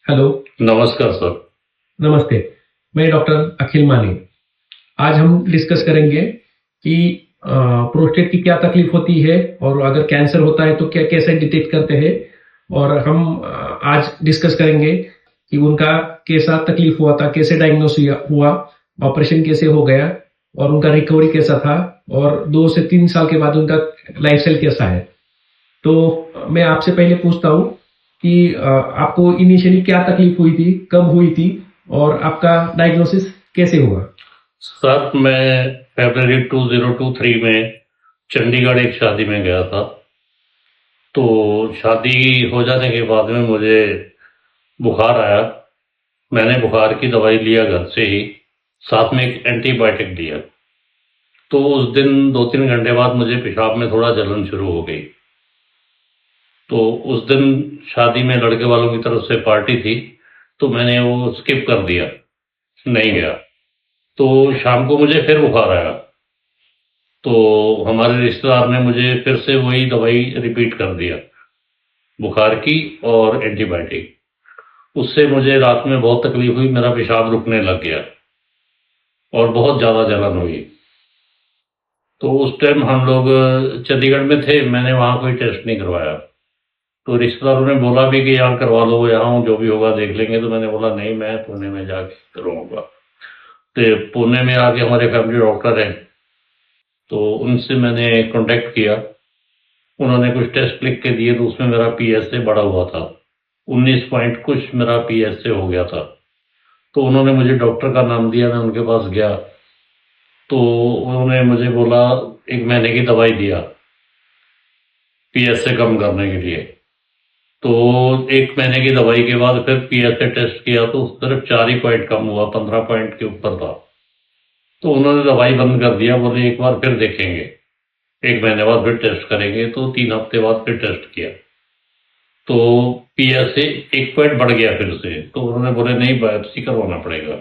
Hello. नमस्कार sir. नमस्ते। मैं डॉक्टर अखिल मानी। आज हम डिस्कस करेंगे कि प्रोस्टेट की क्या तकलीफ होती है और अगर कैंसर होता है तो क्या कैसे डिटेक्ट करते हैं। और हम आज डिस्कस करेंगे कि उनका कैसा तकलीफ हुआ था, कैसे डायग्नोस हुआ, ऑपरेशन कैसे हो गया और उनका रिकवरी कैसा था और 2 से 3 साल के बाद उनका लाइफस्टाइल कैसा है। तो मैं आपसे पहले पूछता हूँ कि आपको इनिशियली क्या तकलीफ हुई थी, कब हुई थी और आपका डायग्नोसिस कैसे हुआ। सर मैं फरवरी 2023 में चंडीगढ़ एक शादी में गया था। तो शादी हो जाने के बाद में मुझे बुखार आया। मैंने बुखार की दवाई लिया घर से ही, साथ में एक एंटीबायोटिक लिया। तो उस दिन 2-3 घंटे बाद मुझे पेशाब में थोड़ा जलन शुरू हो गई। तो उस दिन शादी में लड़के वालों की तरफ से पार्टी थी, तो मैंने वो स्किप कर दिया, नहीं गया। तो शाम को मुझे फिर बुखार आया। तो हमारे रिश्तेदार ने मुझे फिर से वही दवाई रिपीट कर दिया, बुखार की और एंटीबायोटिक। उससे मुझे रात में बहुत तकलीफ हुई, मेरा पेशाब रुकने लग गया और बहुत ज़्यादा जलन हुई। तो उस टाइम हम लोग चंडीगढ़ में थे, मैंने वहाँ कोई टेस्ट नहीं करवाया। तो रिश्तेदारों ने बोला भी कि यहाँ करवा लो, यहाँ जो भी होगा देख लेंगे। तो मैंने बोला नहीं, मैं पुणे में जाके करवाऊंगा। तो पुणे में आके हमारे फैमिली डॉक्टर हैं, तो उनसे मैंने कांटेक्ट किया। उन्होंने कुछ टेस्ट लिख के दिए, तो उसमें मेरा पीएसए बढ़ा हुआ था, 19 पॉइंट कुछ मेरा पीएसए हो गया था। तो उन्होंने मुझे डॉक्टर का नाम दिया, मैं उनके पास गया। तो उन्होंने मुझे बोला, 1 महीने की दवाई दिया पीएसए कम करने के लिए। तो 1 महीने की दवाई के बाद फिर पीएसए टेस्ट किया, तो सिर्फ 4 ही पॉइंट कम हुआ, 15 पॉइंट के ऊपर था। तो उन्होंने दवाई बंद कर दिया, बोले एक बार फिर देखेंगे, 1 महीने बाद फिर टेस्ट करेंगे। तो 3 हफ्ते बाद फिर टेस्ट किया, तो पीएसए 1 पॉइंट बढ़ गया फिर से। तो उन्होंने बोले नहीं, बायोप्सी करवाना पड़ेगा।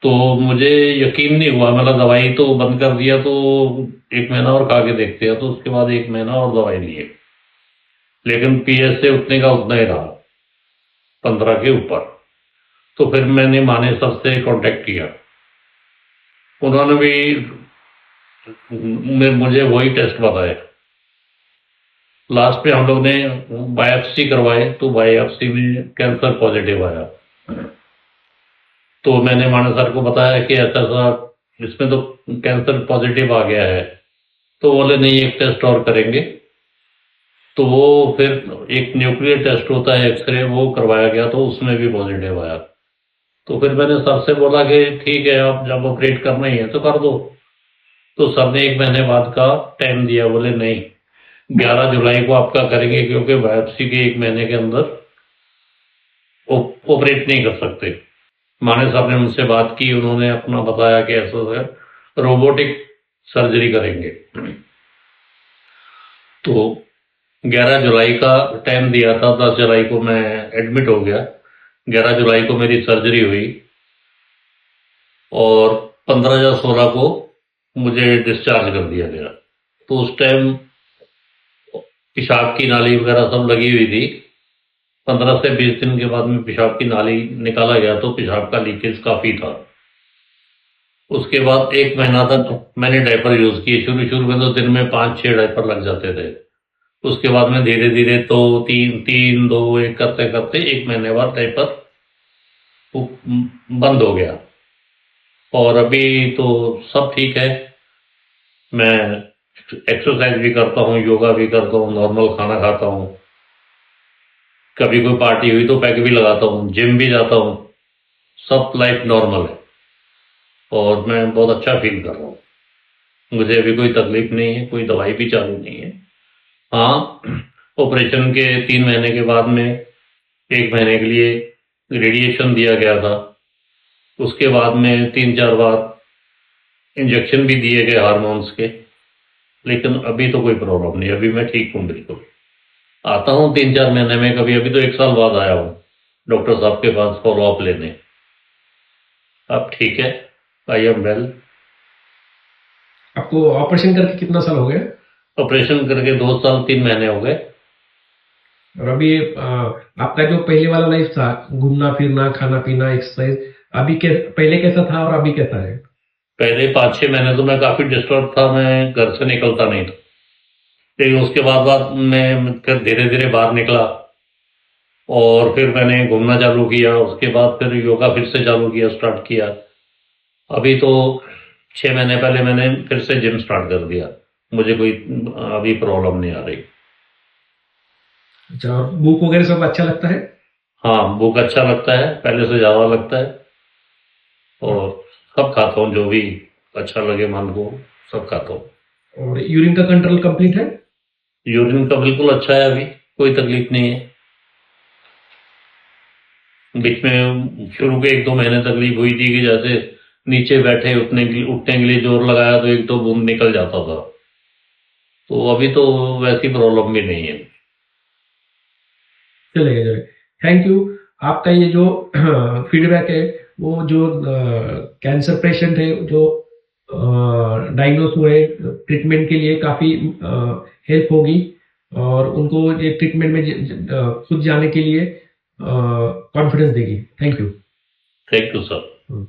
तो मुझे यकीन नहीं हुआ, मतलब दवाई तो बंद कर दिया, तो 1 महीना और खा के देखते हैं। तो उसके बाद 1 महीना और दवाई लिए, लेकिन पीएसए उतने का उतना ही रहा, 15 के ऊपर। तो फिर मैंने माने सर से कांटेक्ट किया, उन्होंने भी मुझे वही टेस्ट बताए। लास्ट पे हम लोग ने बायोप्सी करवाए, तो बायोप्सी में कैंसर पॉजिटिव आया। तो मैंने माना सर को बताया कि ऐसा ऐसा इसमें तो कैंसर पॉजिटिव आ गया है। तो बोले नहीं, एक टेस्ट और करेंगे। तो वो फिर एक न्यूक्लियर टेस्ट होता है, एक्सरे, वो करवाया गया, तो उसमें भी पॉजिटिव आया। तो फिर मैंने सर से बोला कि ठीक है, आप जब ऑपरेट करना ही है तो कर दो। तो सर ने 1 महीने बाद का टाइम दिया, बोले नहीं, 11 जुलाई को आपका करेंगे, क्योंकि बायोप्सी के 1 महीने के अंदर ऑपरेट नहीं कर सकते। माने साहब ने मुझसे बात की, उन्होंने अपना बताया कि ऐसा है, रोबोटिक सर्जरी करेंगे। तो 11 जुलाई का टाइम दिया था, 10 जुलाई को मैं एडमिट हो गया। 11 जुलाई को मेरी सर्जरी हुई और 15 या 16 को मुझे डिस्चार्ज कर दिया गया। तो उस टाइम पेशाब की नाली वगैरह सब लगी हुई थी। 15 से 20 दिन के बाद में पेशाब की नाली निकाला गया, तो पेशाब का लीकेज काफ़ी था। उसके बाद 1 महीना तक मैंने डायपर यूज़ किए। शुरू शुरू में तो दिन में 5-6 डायपर लग जाते थे। उसके बाद में धीरे धीरे तो 3-3-2-1 करते करते 1 महीने बाद डायपर बंद हो गया। और अभी तो सब ठीक है। मैं एक्सरसाइज भी करता हूँ, योगा भी करता हूँ, नॉर्मल खाना खाता हूँ। कभी कोई पार्टी हुई तो पैक भी लगाता हूँ, जिम भी जाता हूँ। सब लाइफ नॉर्मल है और मैं बहुत अच्छा फील कर रहा हूँ। मुझे अभी कोई तकलीफ नहीं है, कोई दवाई भी चालू नहीं है। हाँ, ऑपरेशन के 3 महीने के बाद में 1 महीने के लिए रेडिएशन दिया गया था। उसके बाद में 3-4 बार इंजेक्शन भी दिए गए हार्मोन्स के, लेकिन अभी तो कोई प्रॉब्लम नहीं, अभी मैं ठीक हूँ बिल्कुल। आता हूँ 3-4 महीने में कभी, अभी तो 1 साल बाद आया हूँ डॉक्टर साहब के पास फॉलो अप लेने। अब ठीक है, आई एम वेल। आपको ऑपरेशन करके कितना साल हो गया। ऑपरेशन करके 2 साल 3 महीने हो गए। और अभी आपका जो पहले वाला लाइफ था, घूमना फिरना खाना पीना एक्सरसाइज, अभी पहले कैसा था और अभी कैसा है? पहले 5-6 महीने तो मैं काफी डिस्टर्ब था, मैं घर से निकलता नहीं था। लेकिन उसके बाद मैं फिर धीरे धीरे बाहर निकला और फिर मैंने घूमना चालू किया। उसके बाद फिर योगा फिर से चालू किया, स्टार्ट किया। अभी तो 6 महीने पहले मैंने फिर से जिम स्टार्ट कर दिया। मुझे कोई अभी प्रॉब्लम नहीं आ रही। अच्छा, और बुक वगैरह सब अच्छा लगता है? हाँ, भूख अच्छा लगता है, पहले से ज्यादा लगता है। और सब खाता हूँ, जो भी अच्छा लगे मन को सब खाता हूँ। और यूरिन का कंट्रोल कंप्लीट है? यूरिन का बिल्कुल अच्छा है, अभी कोई तकलीफ नहीं है। बीच में शुरू के 1-2 महीने तकलीफ हुई थी कि जैसे नीचे बैठे उठने के लिए जोर लगाया तो 1-2 बूंद निकल जाता था। तो अभी तो वैसी प्रॉब्लम भी नहीं है। चलेगा चलेगा, थैंक यू। आपका ये जो फीडबैक है, वो जो कैंसर पेशेंट है जो डायग्नोस हुए, ट्रीटमेंट के लिए काफ़ी हेल्प होगी, और उनको ये ट्रीटमेंट में खुद जाने के लिए कॉन्फिडेंस देगी। Thank you. Thank you sir.